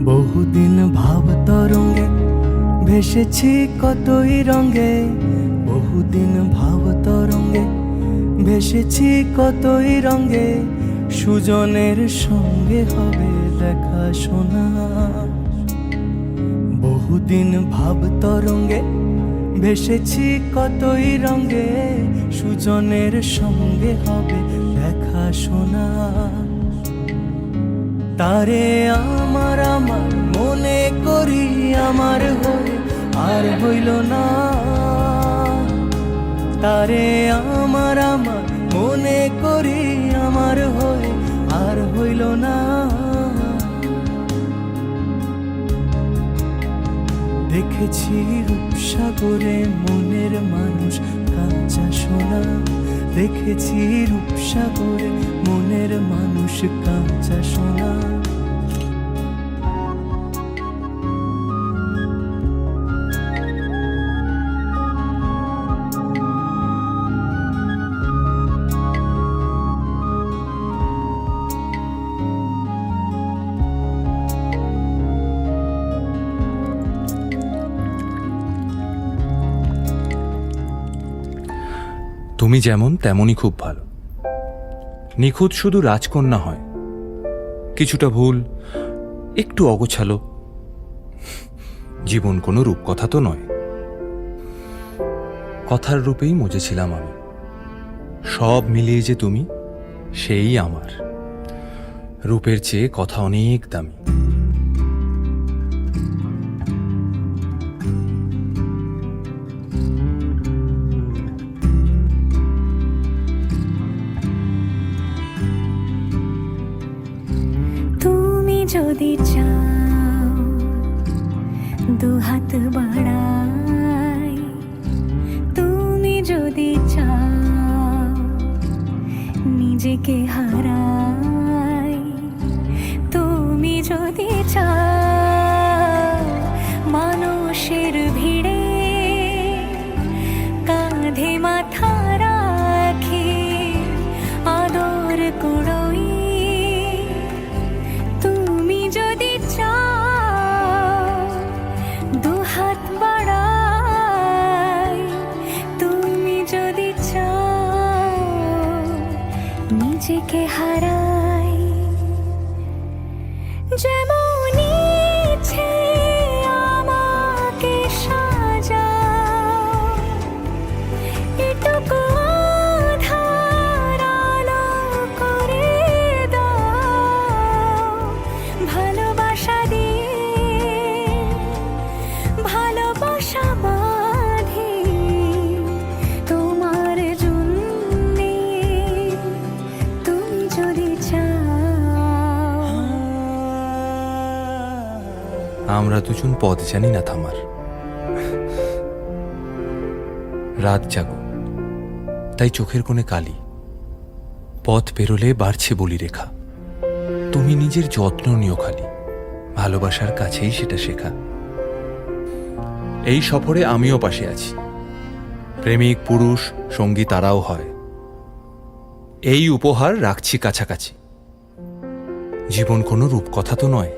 বহুদিন ভাব তরঙ্গে ভেসেছি কতই রঙে, বহুদিন ভাব তরঙ্গে ভেসেছি কতই রঙে। সুজনের সঙ্গে হবে দেখা শোনা। বহুদিন ভাব তরঙ্গে ভেসেছি কতই রঙে, সুজনের সঙ্গে হবে দেখা শোনা। তারে আমার আমার মনে করি আমার হয়ে আর হইল না। তারে আমার আমার মনে করি আমার হয়ে আর হইল না। দেখেছি রূপসাগরে মনের মানুষ কাঁচা সোনা। দেখেছি রূপসাগরে মনের মানুষ কাঁচা সোনা। তুমি যেমন তেমনই খুব ভালো। নিখুঁত শুধু রাজকন্যা হয়, কিছুটা ভুল, একটু অগোছালো। জীবন কোনো রূপকথা তো নয়। কথার রূপেই মজেছিলাম আমি। সব মিলিয়ে যে তুমি, সেই আমার। রূপের চেয়ে কথা অনেক দামি। যদি চাও দুহাত বাড়াই, তুমি যদি চাও নিজেকে হারাই, তুমি যদি চাও মানুষের ভিড়ে কাঁধে মাথা রাখি আদর কুড়োই, নিজেকে হারাই। যেমন ইচ্ছে আমাকে সাজাও, এটুকু আধার আলো করে দাও। ভালোবাসা দিয়ে ভালোবাসা বাঁধি তোমার জন্যে, তুমি যদি চাও। আমরা দুজন পথ জানি না থামার। রাত জাগো, তাই চোখের কোণে কালি। পথ পেরোলে বাড়ছে বলি রেখা। তুমি নিজের যত্ন নিও খালি, ভালোবাসার কাছেই সেটা শেখা। এই সফরে আমিও পাশে আছি। প্রেমিক পুরুষ সঙ্গী তারাও হয়। এই উপহার রাখছি কাছাকাছি। জীবন কোনো রূপকথা তো নয়।